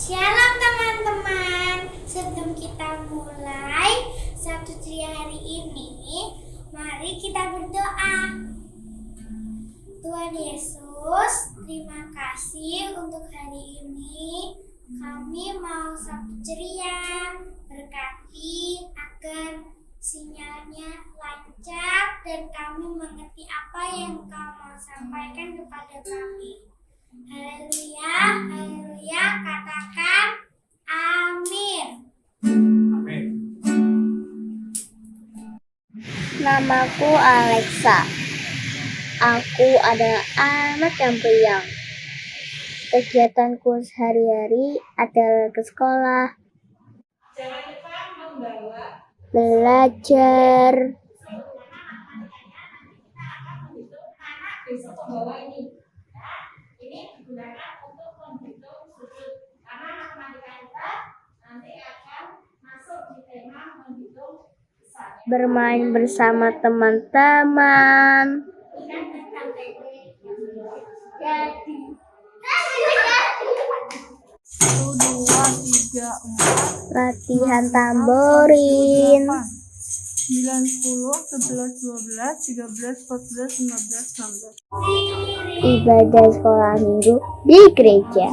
Shalom teman-teman. Sebelum kita mulai Sabtu ceria hari ini, mari kita berdoa. Tuhan Yesus, terima kasih untuk hari ini. Kami mau Sabtu ceria, berkati agar sinyalnya lancar dan kami mengerti apa yang Kau mau sampaikan kepada kami. Haleluya, haleluya, katakan amin. Amin. Namaku Alexa. Aku adalah anak yang priang. Kegiatanku sehari-hari adalah ke sekolah, belajar, bermain bersama teman-teman, latihan tamborin, 9, 10, 11, 12, 13, 14, 15, 16. ibadah sekolah minggu di gereja.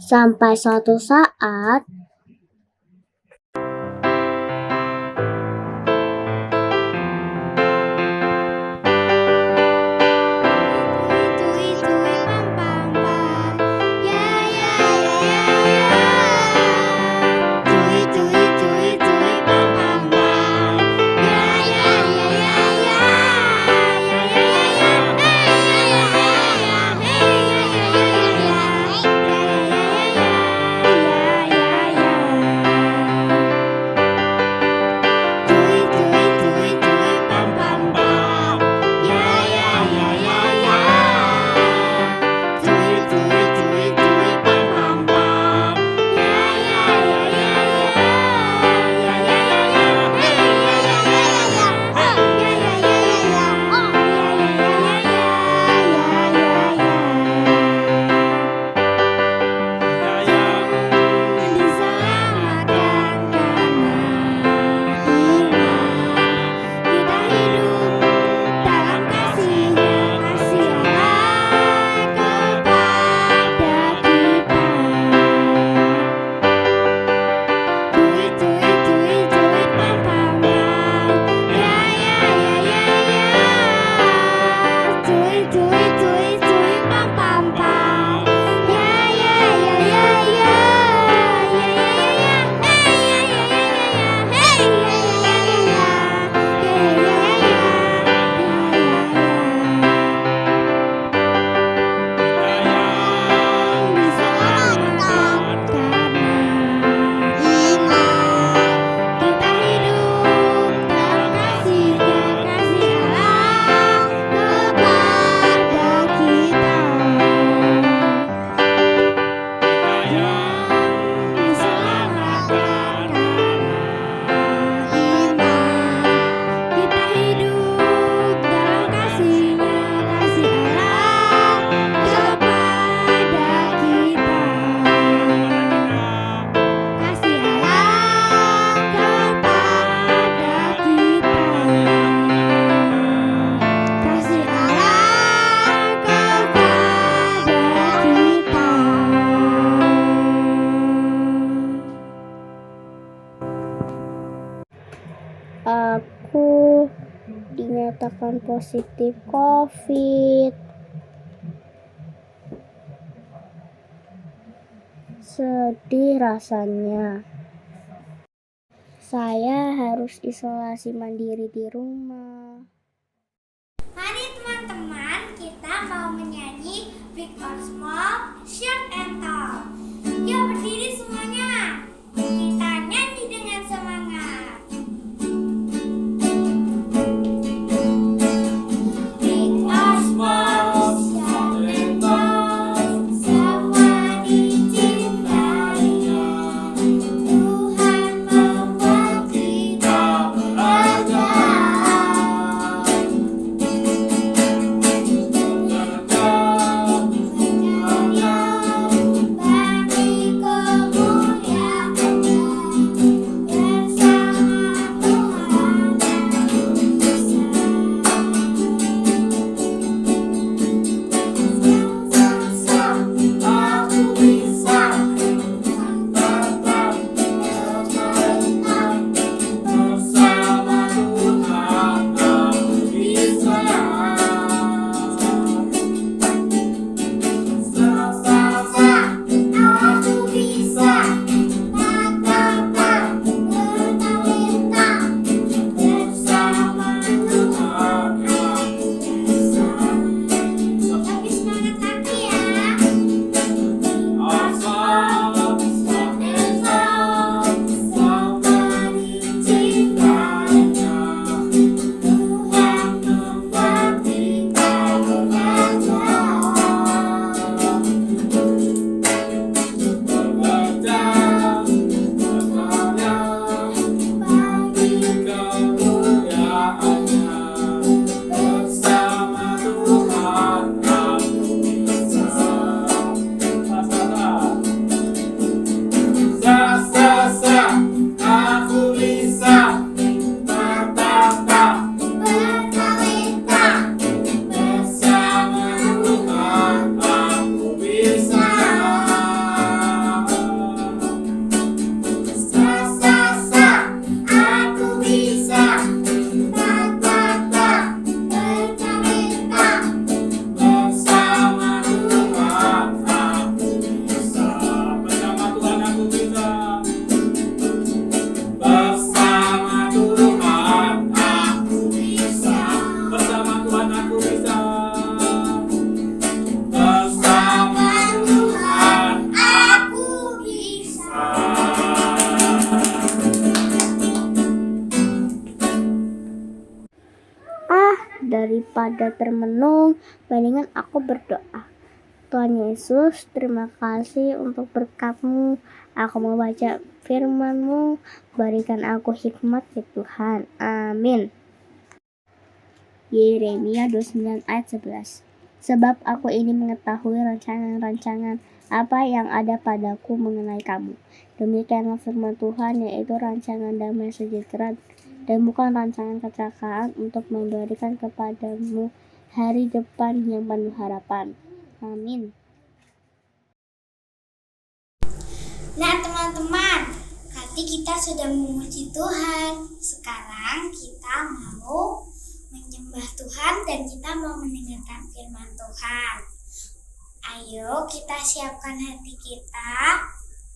Sampai suatu saat aku dinyatakan positif COVID. Sedih rasanya. Saya harus isolasi mandiri di rumah. Mari teman-teman, kita mau menyanyi Big or Small, Short and Tall. Yuk berdiri semuanya. Kita nyanyi dengan semangat. Big or small, short and tall, semua dicintainya. Tuhan membuat kita beragam. daripada termenung, mendingan aku berdoa. Tuhan Yesus, terima kasih untuk berkat-Mu. Aku mau baca firman-Mu, berikan aku hikmat ya Tuhan. Amin. Yeremia 29 ayat 11. Sebab aku ini mengetahui rancangan-rancangan apa yang ada padaku mengenai kamu. Demikianlah firman Tuhan, yaitu rancangan damai sejahtera dan bukan rancangan kecelakaan, untuk memberikan kepadamu hari depan yang penuh harapan. Amin. Nah teman-teman, tadi kita sudah memuji Tuhan. Sekarang kita mau menyembah Tuhan dan kita mau mendengarkan firman Tuhan. Ayo kita siapkan hati kita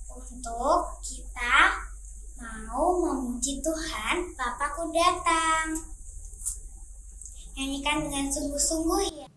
untuk kita mau memuji Tuhan. Bapakku datang. Nyanyikan dengan sungguh-sungguh ya.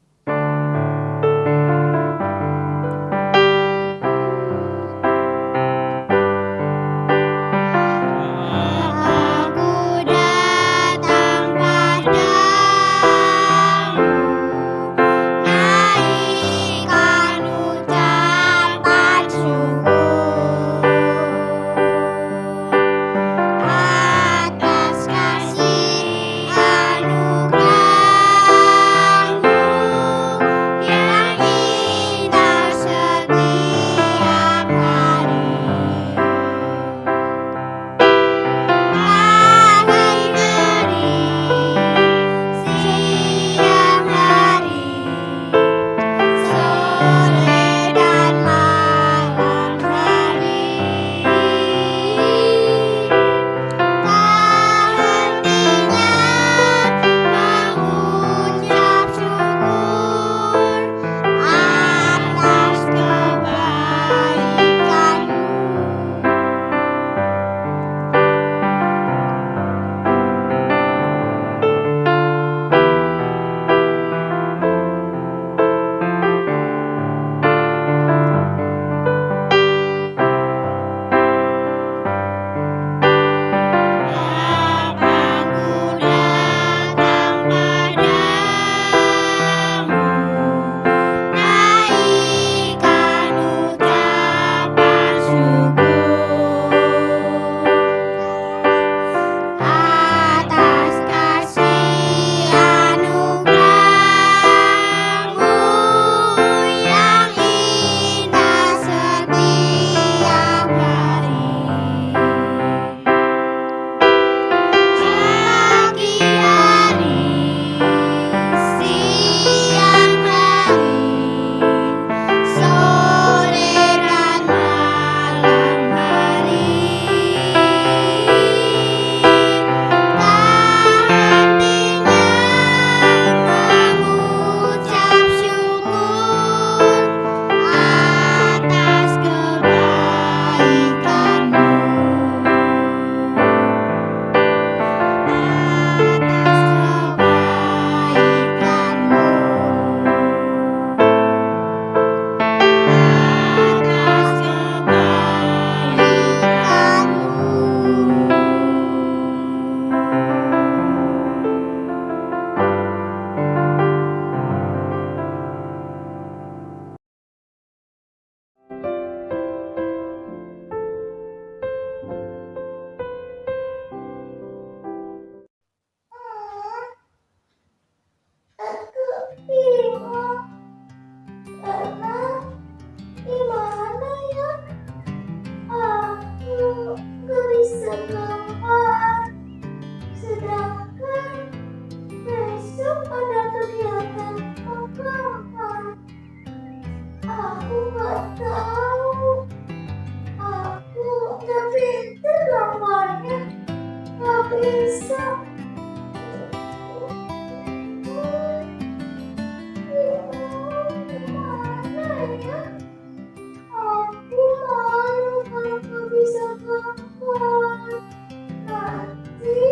Nanti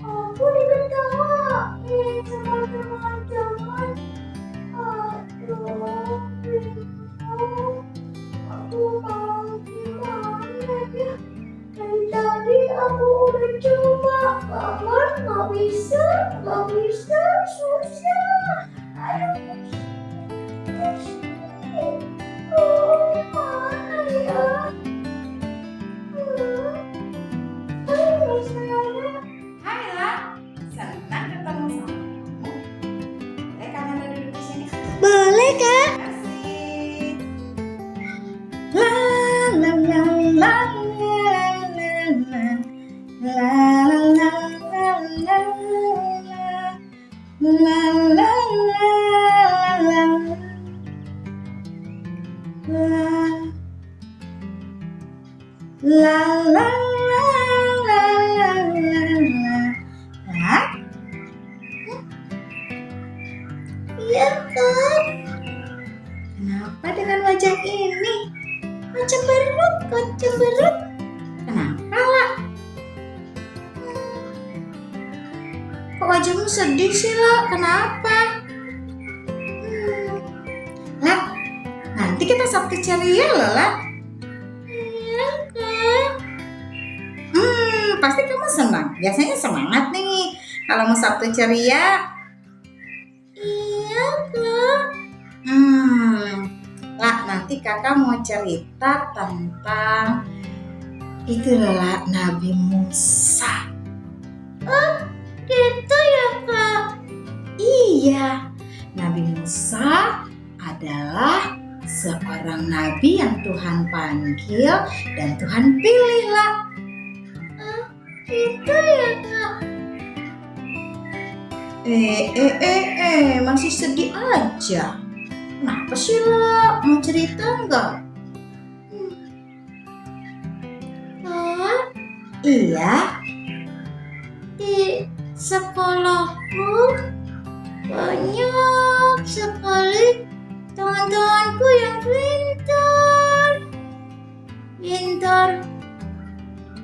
aku diketawain sama teman Boleh Kak? La la la la la la la la la la la la la la la la. Iya Kak. Kenapa dengan wajah ini? Kok cemberut, kok cemberut? Kenapa lah? Kok wajahmu sedih sih lah? Kenapa? Lah, nanti kita Sabtu ceria loh lah. Iya Kak. Pasti kamu senang. Biasanya semangat nih kalau mau Sabtu ceria. Iya Kak. Lah nanti kakak mau cerita tentang itu lah Nabi Musa. Oh gitu ya Kak? Iya, Nabi Musa adalah seorang nabi yang Tuhan panggil dan Tuhan pilih lah. Oh gitu ya Kak? Masih sedih aja. Kenapa sih lo? Mau cerita enggak? Iya. Di sekolahku banyak sekali teman-temanku yang pintar. Pintar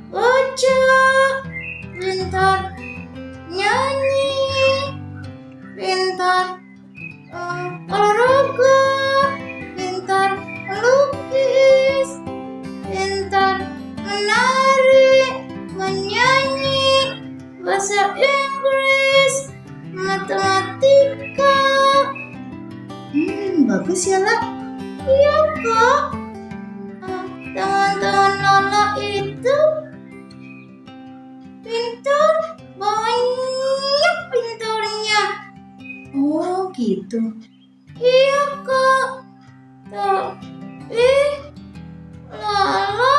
baca, pintar nyanyi, pintar olahraga, pintar melukis, pintar menari, menyanyi, bahasa Inggris, matematika. Bagus ya lah. Iya Kak. Teman-teman Lala itu pintar, banyak pintarnya. Oh gitu. Iya Kak. Tapi Lala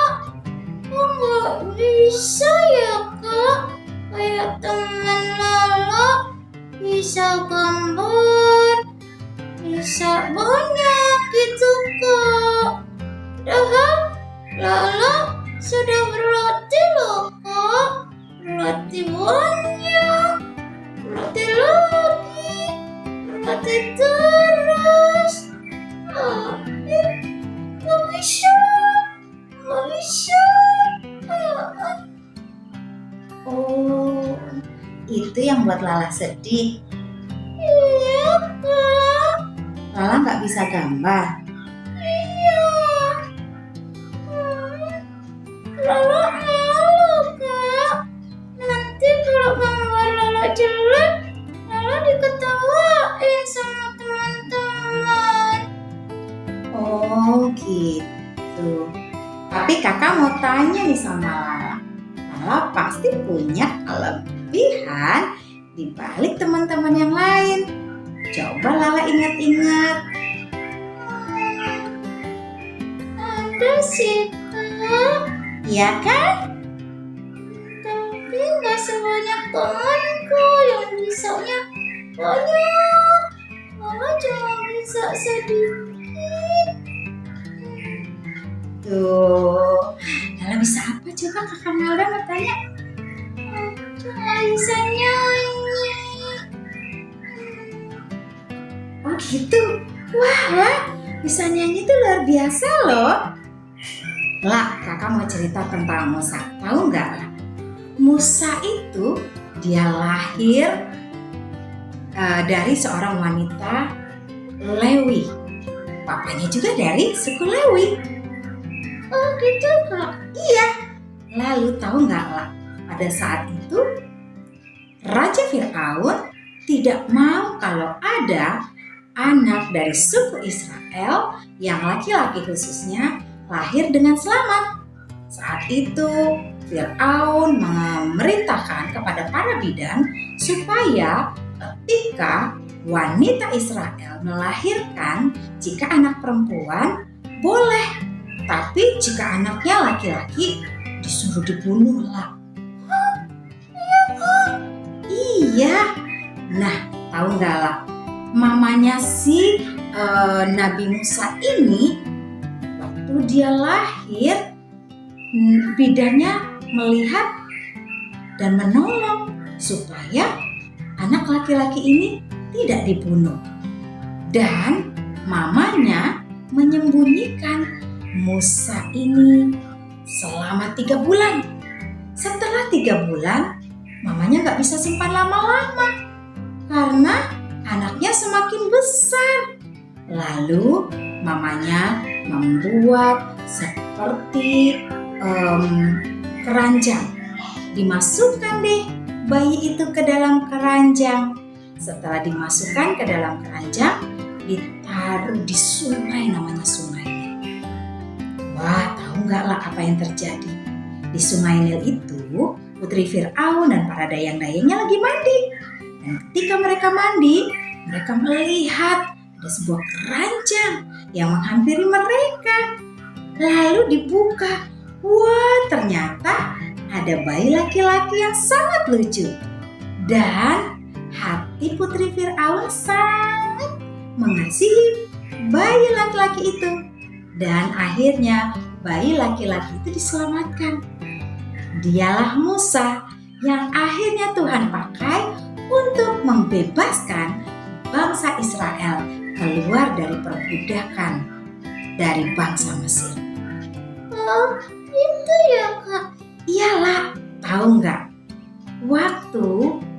kok nggak bisa ya Kak? Kayak teman Lala bisa gambar, bisa banyak gitu Kak. Padahal Lala sudah berlatih loh Kak. Berlatih banyak, berlatih lagi, berlatih terus. Gak bisa, gak bisa. Oh, itu yang buat Lala sedih. Iya Kak. Lala gak bisa gambar. Iya. Lala malu Kak. Nanti kalau gambar Lala jelek, Lala diketawain sama teman-teman. Oh gitu. Tapi kakak mau tanya nih sama Lala. Lala pasti punya kelebihan di balik teman-teman yang lain. Coba Lala ingat-ingat. Ada sih Kak. Iya kan? Tapi gak sebanyak temanku yang bisanya banyak. Lala cuma bisa sedikit. Tuh, Lala bisa apa coba kakak Melda mau tanya? Cuma bisa nyanyi. Oh gitu? Wah, lah, bisa nyanyi itu luar biasa loh. Lah, kakak mau cerita tentang Musa. Tahu nggak lah? Musa itu dia lahir dari seorang wanita Lewi. Papanya juga dari suku Lewi. Oh gitu Kak? Iya. Lalu tahu nggak lah? Pada saat itu Raja Fir'aun tidak mau kalau ada anak dari suku Israel yang laki-laki khususnya lahir dengan selamat. Saat itu Fir'aun memerintahkan kepada para bidan supaya ketika wanita Israel melahirkan jika anak perempuan boleh, tapi jika anaknya laki-laki disuruh dibunuh lah. Iya. Nah, tahu nggak lah, mamanya si Nabi Musa ini waktu dia lahir, bidannya melihat dan menolong supaya anak laki-laki ini tidak dibunuh. Dan mamanya menyembunyikan Musa ini selama 3 bulan. Setelah 3 bulan, mamanya nggak bisa simpan lama-lama karena anaknya semakin besar. Lalu mamanya membuat seperti keranjang. Dimasukkan deh bayi itu ke dalam keranjang. Setelah dimasukkan ke dalam keranjang, ditaruh di sungai, namanya sungai Nil. Wah, tahu nggak lah apa yang terjadi? Di sungai Nil itu, putri Fir'aun dan para dayang-dayangnya lagi mandi. Dan ketika mereka mandi, mereka melihat ada sebuah keranjang yang menghampiri mereka. Lalu dibuka. Wah, ternyata ada bayi laki-laki yang sangat lucu. Dan hati putri Fir'aun sangat mengasihi bayi laki-laki itu. Dan akhirnya bayi laki-laki itu diselamatkan. Dialah Musa yang akhirnya Tuhan pakai untuk membebaskan bangsa Israel keluar dari perbudakan dari bangsa Mesir. Oh, itu ya Kak. Iyalah, tahu nggak? Waktu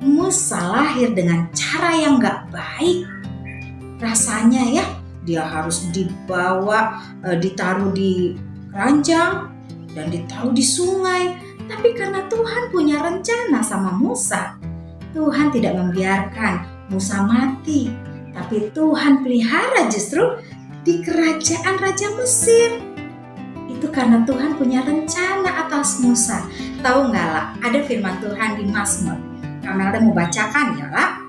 Musa lahir dengan cara yang nggak baik, rasanya ya dia harus dibawa, ditaruh di keranjang dan ditaruh di sungai. Tapi karena Tuhan punya rencana sama Musa, Tuhan tidak membiarkan Musa mati, tapi Tuhan pelihara justru di kerajaan Raja Mesir. Itu karena Tuhan punya rencana atas Musa. Tahu nggak lah, ada firman Tuhan di Mazmur. Kamelda mau bacakan ya lah.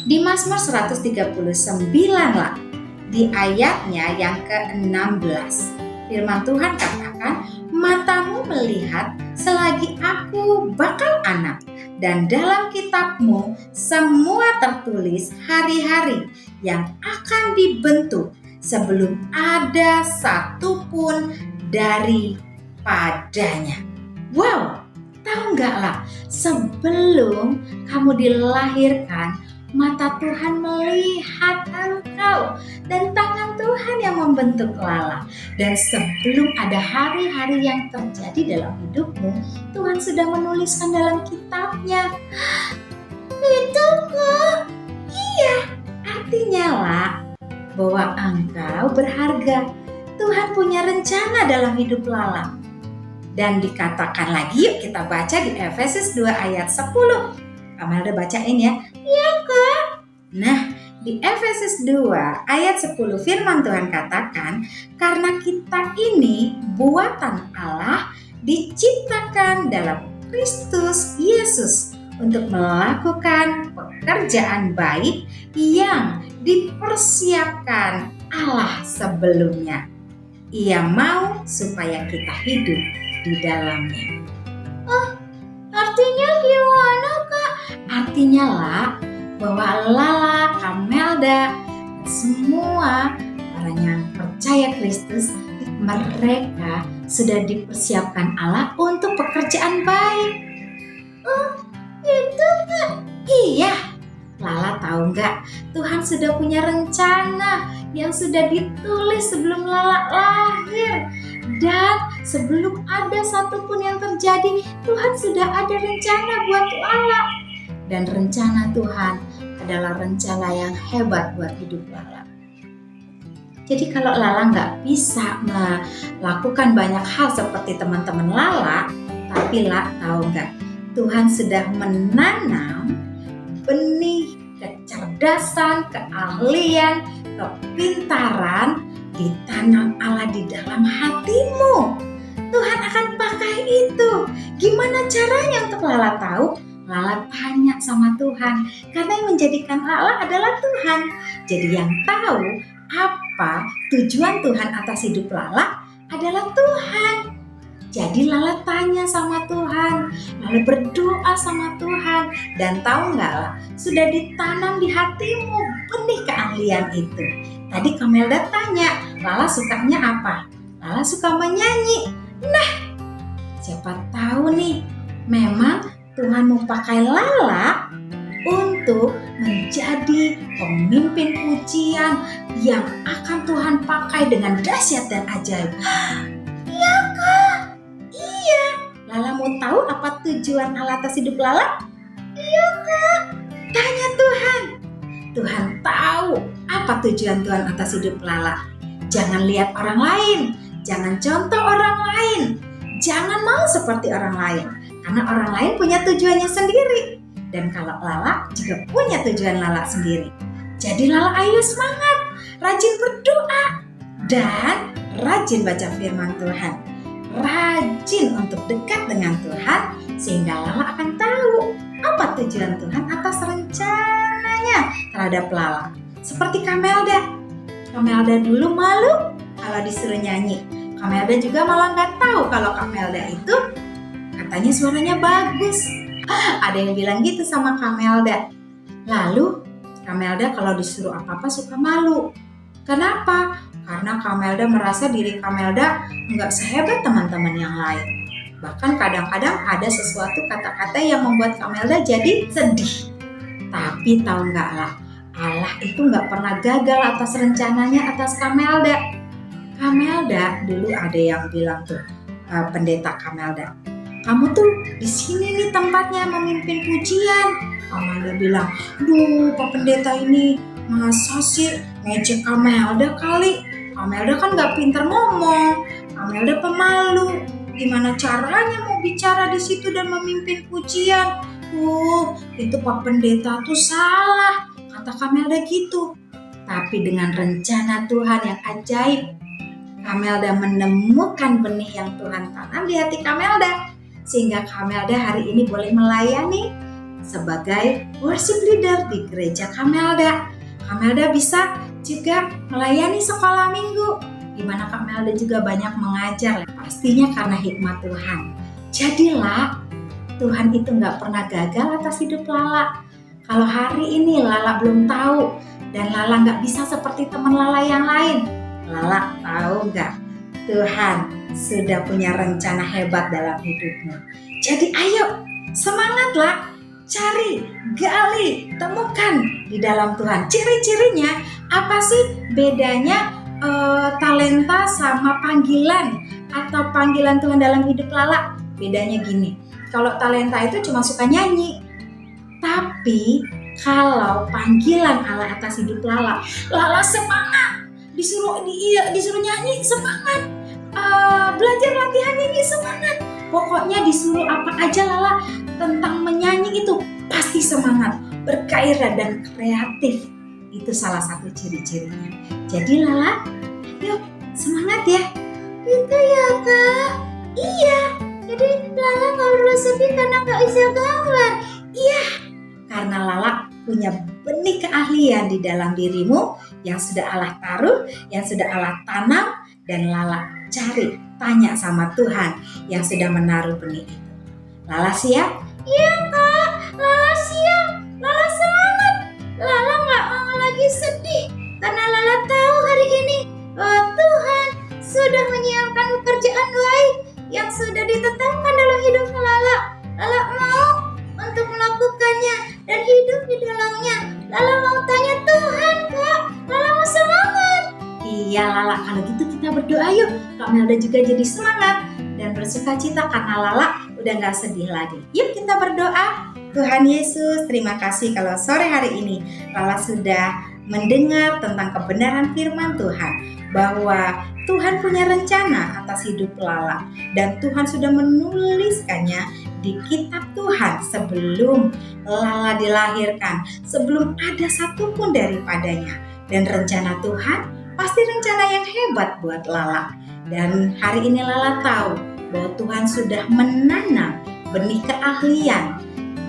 Di Mazmur 139 lah, di ayatnya yang ke-16. Firman Tuhan katakan, matamu melihat selagi aku bakal anak, dan dalam kitabmu semua tertulis hari-hari yang akan dibentuk sebelum ada satupun daripadanya. Wow, tahu nggak lah, sebelum kamu dilahirkan, mata Tuhan melihat engkau dan tangan Tuhan yang membentuk Lala. Dan sebelum ada hari-hari yang terjadi dalam hidupmu, Tuhan sudah menuliskan dalam kitabnya. Itu kok? Iya, artinya lah bahwa engkau berharga. Tuhan punya rencana dalam hidup Lala. Dan dikatakan lagi, yuk kita baca di Efesus 2 ayat 10. Kamelda bacain ya. Iya Kak. Nah, di Efesus 2 ayat 10 firman Tuhan katakan, karena kita ini buatan Allah diciptakan dalam Kristus Yesus untuk melakukan pekerjaan baik yang dipersiapkan Allah sebelumnya. Ia mau supaya kita hidup di dalamnya. Oh, artinya gimana Kak? Artinya lah bahwa Lala, Kamelda, semua orang yang percaya Kristus, mereka sudah dipersiapkan Allah untuk pekerjaan baik. Oh, itu Kak? Iya. Lala tahu nggak? Tuhan sudah punya rencana yang sudah ditulis sebelum Lala lahir. Dan sebelum ada satupun yang terjadi, Tuhan sudah ada rencana buat Lala. Dan rencana Tuhan adalah rencana yang hebat buat hidup Lala. Jadi kalau Lala nggak bisa melakukan banyak hal seperti teman-teman Lala, tapi Lala tahu nggak? Tuhan sudah menanam benih kecerdasan, keahlian, kepintaran ditanam Allah di dalam hatimu. Tuhan akan pakai itu. Gimana caranya untuk Lala tahu? Lala tanya sama Tuhan, karena yang menjadikan Lala adalah Tuhan. Jadi yang tahu apa tujuan Tuhan atas hidup Lala adalah Tuhan. Jadi Lala tanya sama Tuhan, lalu berdoa sama Tuhan. Dan tahu nggak lah, sudah ditanam di hatimu benih keahlian itu. Tadi Kamelda tanya, Lala sukanya apa? Lala suka menyanyi. Nah, siapa tahu nih, memang Tuhan mau pakai Lala untuk menjadi pemimpin pujian yang akan Tuhan pakai dengan dahsyat dan ajaib. Iya Kak, iya. Lala mau tahu apa tujuan Allah atas hidup Lala? Iya Kak, tanya Tuhan. Tuhan tahu apa tujuan Tuhan atas hidup Lala. Jangan lihat orang lain, jangan contoh orang lain, jangan mau seperti orang lain. Karena orang lain punya tujuannya sendiri. Dan kalau Lala juga punya tujuan Lala sendiri. Jadi Lala ayo semangat, rajin berdoa, dan rajin baca firman Tuhan. Rajin untuk dekat dengan Tuhan, sehingga Lala akan tahu apa tujuan Tuhan atas rencananya terhadap Lala. Seperti Kamelda. Kamelda dulu malu kalau disuruh nyanyi. Kamelda juga malah nggak tahu kalau Kamelda itu katanya suaranya bagus. Ada yang bilang gitu sama Kamelda. Lalu Kamelda kalau disuruh apa-apa suka malu. Kenapa? Karena Kamelda merasa diri Kamelda nggak sehebat teman-teman yang lain. Bahkan kadang-kadang ada sesuatu kata-kata yang membuat Kamelda jadi sedih. Tapi tahu nggak lah, Allah itu nggak pernah gagal atas rencananya atas Kamelda. Kamelda dulu ada yang bilang tuh, pendeta Kamelda, kamu tuh di sini nih tempatnya memimpin pujian. Kamelda bilang, duh Pak Pendeta ini masa sih ngejek Kamelda kali. Kamelda kan gak pintar ngomong, Kamelda pemalu. Gimana caranya mau bicara di situ dan memimpin pujian? Itu Pak Pendeta tuh salah, kata Kamelda gitu. Tapi dengan rencana Tuhan yang ajaib, Kamelda menemukan benih yang Tuhan tanam di hati Kamelda. Sehingga Kamelda hari ini boleh melayani sebagai worship leader di gereja Kamelda. Kamelda bisa juga melayani sekolah minggu, di mana Kamelda juga banyak mengajar, pastinya karena hikmat Tuhan. Jadilah, Tuhan itu gak pernah gagal atas hidup Lala. Kalau hari ini Lala belum tahu, dan Lala gak bisa seperti teman Lala yang lain, Lala tahu gak? Tuhan sudah punya rencana hebat dalam hidupmu. Jadi ayo, semangatlah, cari, gali, temukan di dalam Tuhan. Ciri-cirinya apa sih bedanya talenta sama panggilan atau panggilan Tuhan dalam hidup Lala? Bedanya gini, kalau talenta itu cuma suka nyanyi. Tapi kalau panggilan Allah atas hidup Lala, Lala semangat, disuruh nyanyi semangat, belajar latihan nyanyi semangat. Pokoknya disuruh apa aja Lala tentang menyanyi itu pasti semangat, bergairah dan kreatif. Itu salah satu ciri-cirinya. Jadi Lala, yuk semangat ya. Gitu ya Kak. Iya, jadi Lala gak perlu sedih karena gak bisa gambar. Iya, karena Lala punya benih keahlian di dalam dirimu yang sudah Allah taruh, yang sudah Allah tanam, dan Lala cari, tanya sama Tuhan yang sudah menaruh benih itu. Lala siap? Iya Kak, Lala siap. Lala semangat. Lala gak mau lagi sedih karena Lala tahu hari ini bahwa Tuhan sudah menyiapkan pekerjaan baik yang sudah ditetapkan dalam hidup Lala. Lala mau untuk melakukannya dan hidup di dalamnya. Lala mau tanya Tuhan Kak, Lala mau semangat. Iya Lala, kalau gitu kita berdoa yuk. Kamelda juga jadi semangat dan bersuka cita karena Lala udah gak sedih lagi. Yuk kita berdoa. Tuhan Yesus, terima kasih kalau sore hari ini Lala sudah mendengar tentang kebenaran firman Tuhan, bahwa Tuhan punya rencana atas hidup Lala dan Tuhan sudah menuliskannya di kitab Tuhan sebelum Lala dilahirkan, sebelum ada satupun daripadanya. Dan rencana Tuhan pasti rencana yang hebat buat Lala. Dan hari ini Lala tahu bahwa Tuhan sudah menanam benih keahlian,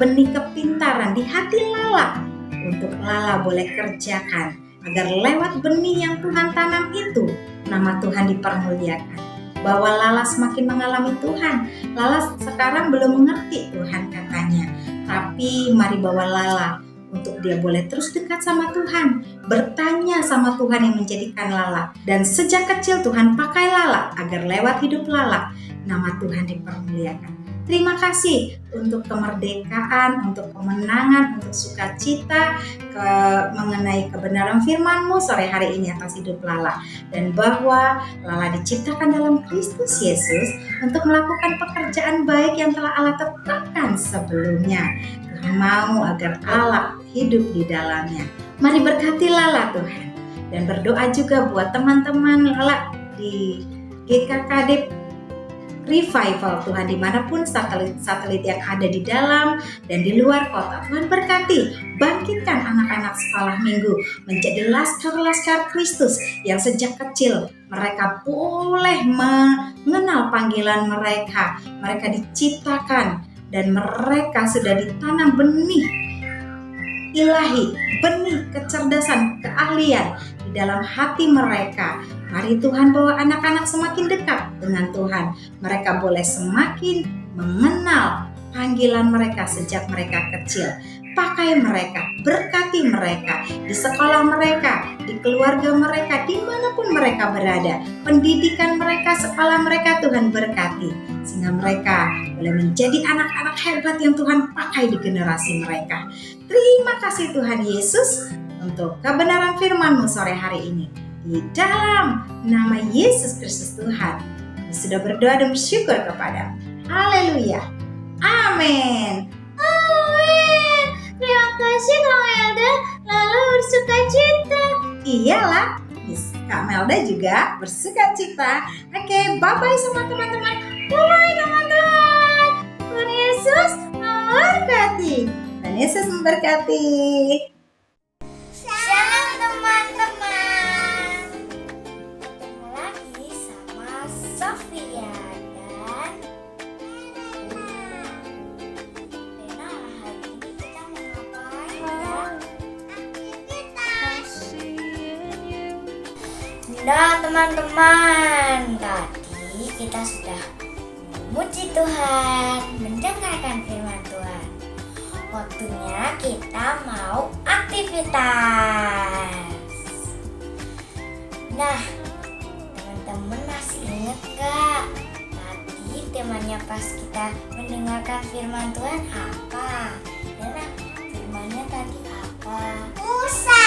benih kepintaran di hati Lala untuk Lala boleh kerjakan agar lewat benih yang Tuhan tanam itu nama Tuhan dipermuliakan. Bahwa Lala semakin mengalami Tuhan. Lala sekarang belum mengerti Tuhan katanya. Tapi mari bawa Lala untuk dia boleh terus dekat sama Tuhan, bertanya sama Tuhan yang menjadikan Lala. Dan sejak kecil Tuhan pakai Lala agar lewat hidup Lala nama Tuhan dipermuliakan. Terima kasih untuk kemerdekaan, untuk kemenangan, untuk sukacita mengenai kebenaran firman-Mu sore hari ini atas hidup Lala. Dan bahwa Lala diciptakan dalam Kristus Yesus untuk melakukan pekerjaan baik yang telah Allah tetapkan sebelumnya. Tuhan mau agar Allah hidup di dalamnya. Mari berkati Lala Tuhan. Dan berdoa juga buat teman-teman Lala di GKKD Revival Tuhan, dimanapun satelit yang ada di dalam dan di luar kota. Tuhan berkati, bangkitkan anak-anak sekolah minggu menjadi laskar-laskar Kristus yang sejak kecil mereka boleh mengenal panggilan mereka. Mereka diciptakan dan mereka sudah ditanam benih ilahi, benih kecerdasan, keahlian di dalam hati mereka. Mari Tuhan bawa anak-anak semakin dekat dengan Tuhan. Mereka boleh semakin mengenal panggilan mereka sejak mereka kecil. Pakai mereka, berkati mereka di sekolah mereka, di keluarga mereka, dimanapun mereka berada. Pendidikan mereka, sekolah mereka Tuhan berkati. Sehingga mereka boleh menjadi anak-anak hebat yang Tuhan pakai di generasi mereka. Terima kasih Tuhan Yesus untuk kebenaran firman-Mu sore hari ini. Di dalam nama Yesus Kristus Tuhan, kami sudah berdoa dan bersyukur kepada. Haleluya. Amin. Amin. Terima kasih Kak Melda, lalu bersukacita. Iyalah, Kak Melda juga bersukacita. Oke, bye-bye semua teman-teman. Bye-bye teman-teman. Tuhan Yesus memberkati. Tuhan Yesus memberkati. Shalom teman-teman. Ketemu lagi sama Sofia dan Rena. Hari ini kita mau ngapain ya? Aktivitas. Nah teman-teman, tadi kita sudah memuji Tuhan, mendengarkan firman Tuhan. Waktunya kita mau aktivitas. Nah, teman-teman masih ingat gak? Tadi temanya pas kita mendengarkan firman Tuhan apa? Dan firmannya tadi apa? Musa.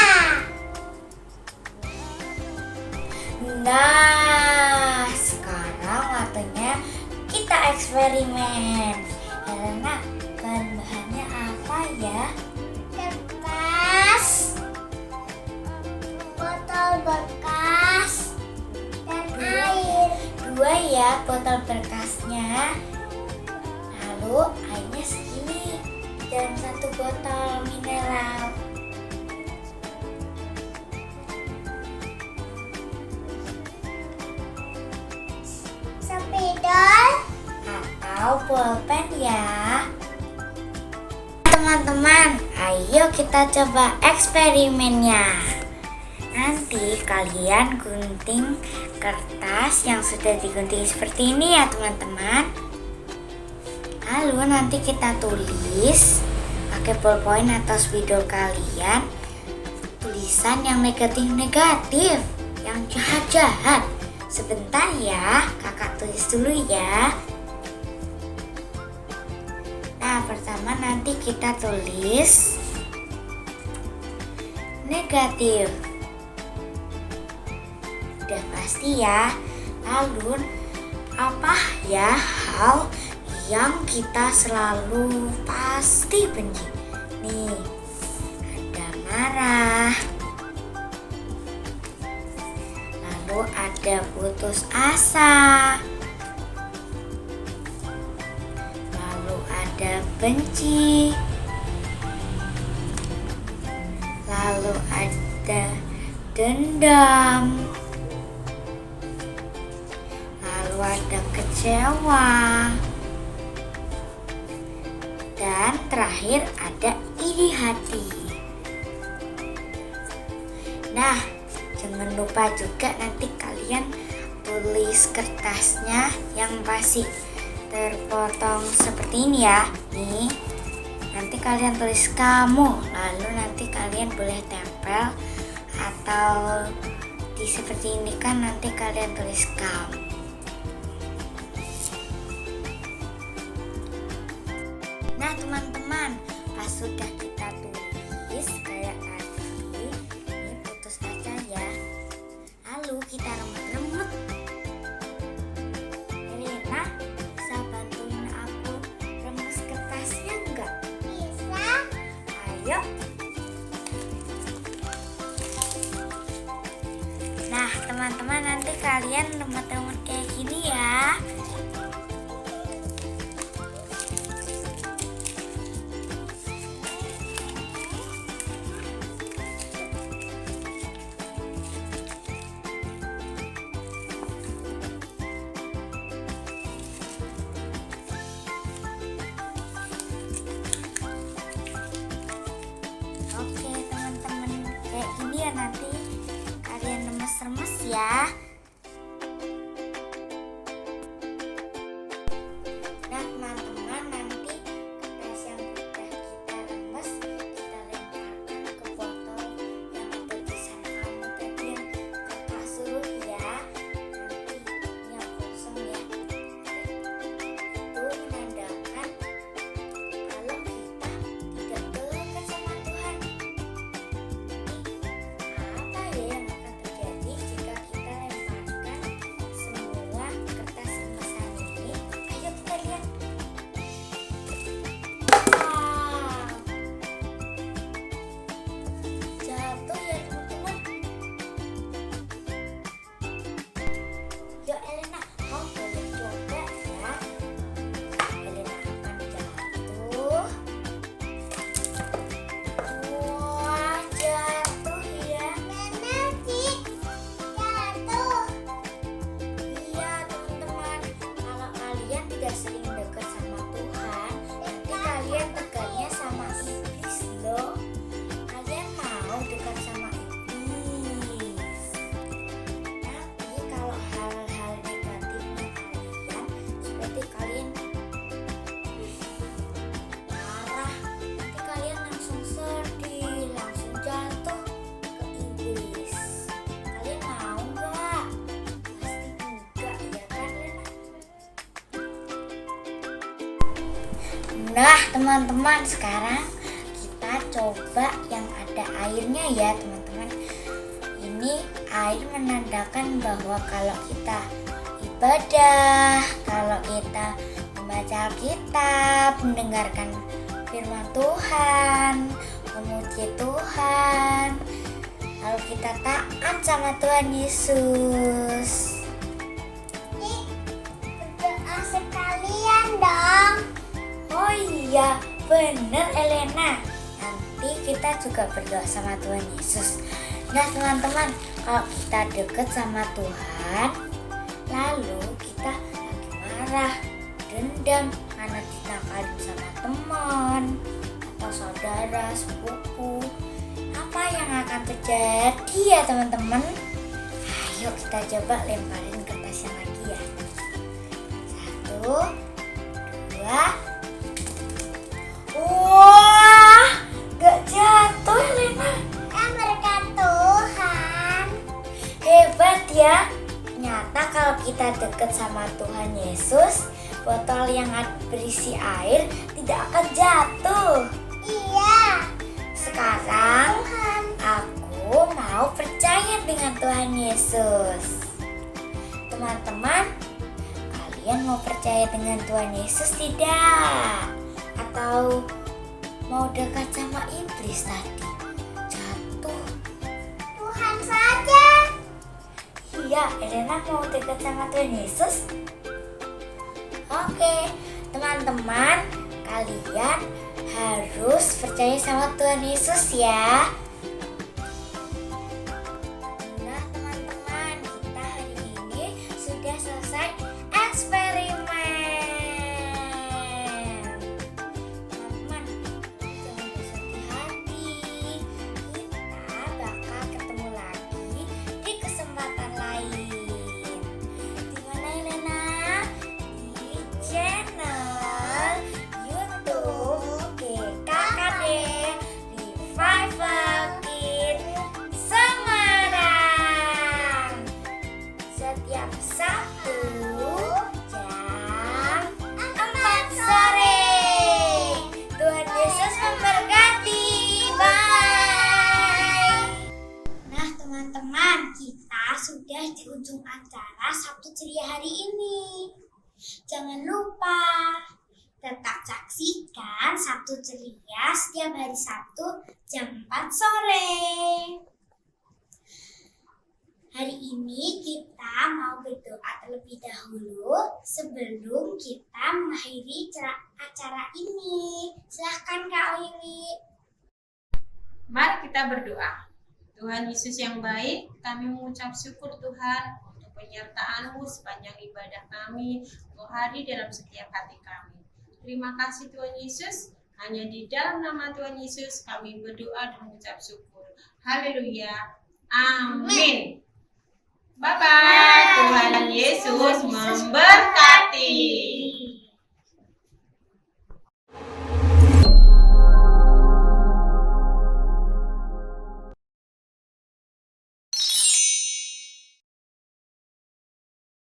Nah, sekarang waktunya kita eksperimen. Karena bahan-bahannya apa ya? Kertas, botol bekas, dan air. Dua ya botol bekasnya. Lalu airnya segini dan satu botol mineral. Spidol atau pulpen ya. Teman-teman, ayo kita coba eksperimennya. Nanti kalian gunting kertas yang sudah digunting seperti ini ya teman-teman. Lalu nanti kita tulis pakai ballpoint atau spidol kalian tulisan yang negatif-negatif, yang jahat-jahat. Sebentar ya, kakak tulis dulu ya. Nah, pertama nanti kita tulis negatif. Udah pasti ya. Lalu apa ya hal yang kita selalu pasti benci? Nih, ada marah. Lalu ada putus asa. Ada benci, lalu ada dendam, lalu ada kecewa, Dan terakhir ada iri hati. Nah, jangan lupa juga nanti kalian tulis kertasnya yang masih terpotong seperti ini ya. Nih, nanti kalian tulis kamu, lalu nanti kalian boleh tempel, atau di seperti ini kan nanti kalian tulis kamu. Nah teman-teman, pas sudah kita tulis kayak tadi, ini putus aja ya. Lalu kita remet-remet. Elena, bisa bantuin aku remes kertasnya enggak? Bisa. Ayo. Nah teman-teman, nanti kalian remet-remet kayak gini ya. Oke teman-teman, kayak gini ya nanti kalian remes-remes ya. Nah teman-teman, nanti kertas yang sudah kita remes kita lemparkan ke botol yang ada tulisan kamu tadi yang kakak suruh ya. Nanti ini yang kosong ya. Itu menandakan kalau kita tidak dekat sama Tuhan. Apa ya yang akan terjadi jika kita lemparkan semua kertas remesan ini? Ayo kita lihat. Wow, jatuh ya teman-teman. Yuk Elena, kau boleh coba ya. Elena akan jatuh. Wah, jatuh ya. Benar sih, jatuh. Iya teman-teman, kalau kalian tidak sering dekat sama Tuhan, nanti kalian dekatnya sama iblis loh. Kalian mau dekat sama iblis. Tapi kalau hal-hal negatifnya kalian, seperti kalian marah, nanti kalian langsung sedih, langsung jatuh ke iblis. Kalian mau nggak? Pasti enggak ya kan Lena? Nah teman-teman, sekarang kita coba yang ada airnya ya teman-teman. Ini air menandakan bahwa kalau kita ibadah, kalau kita membaca Alkitab, mendengarkan firman Tuhan, memuji Tuhan, lalu kita taat sama Tuhan Yesus. Berdoa sekalian dong. Oh iya, bener Elena. Nanti kita juga berdoa sama Tuhan Yesus. Nah teman-teman, kalau kita deket sama Tuhan, lalu kita lagi marah, dendam karena dinakalin sama teman atau saudara, sepupu, apa yang akan terjadi ya teman-teman? Ayo kita coba lemparin kertasnya lagi ya. 1, 2. Wah, gak jatuh Elena. Kan berkat Tuhan. Hebat ya. Ternyata kalau kita deket sama Tuhan Yesus, botol yang berisi air tidak akan jatuh. Iya. Sekarang aku mau percaya dengan Tuhan Yesus. Teman-teman, kalian mau percaya dengan Tuhan Yesus tidak? Atau mau dekat sama iblis tadi? Jatuh. Tuhan saja. Iya, Elena mau dekat sama Tuhan Yesus. Oke, teman-teman, kalian harus percaya sama Tuhan Yesus ya. Nah, teman-teman, kita hari ini sudah selesai eksperimen. teman-teman, kita sudah di ujung acara Sabtu Ceria hari ini. Jangan lupa tetap saksikan Sabtu Ceria setiap hari Sabtu jam 4 sore. Hari ini kita mau berdoa terlebih dahulu sebelum kita mengakhiri acara ini. Silahkan Kak Oili. Mari kita berdoa. Tuhan Yesus yang baik, kami mengucap syukur Tuhan untuk penyertaan-Mu sepanjang ibadah kami, untuk hari dalam setiap hati kami. Terima kasih Tuhan Yesus, hanya di dalam nama Tuhan Yesus kami berdoa dan mengucap syukur. Haleluya. Amin. Bye-bye. Tuhan Yesus memberkati.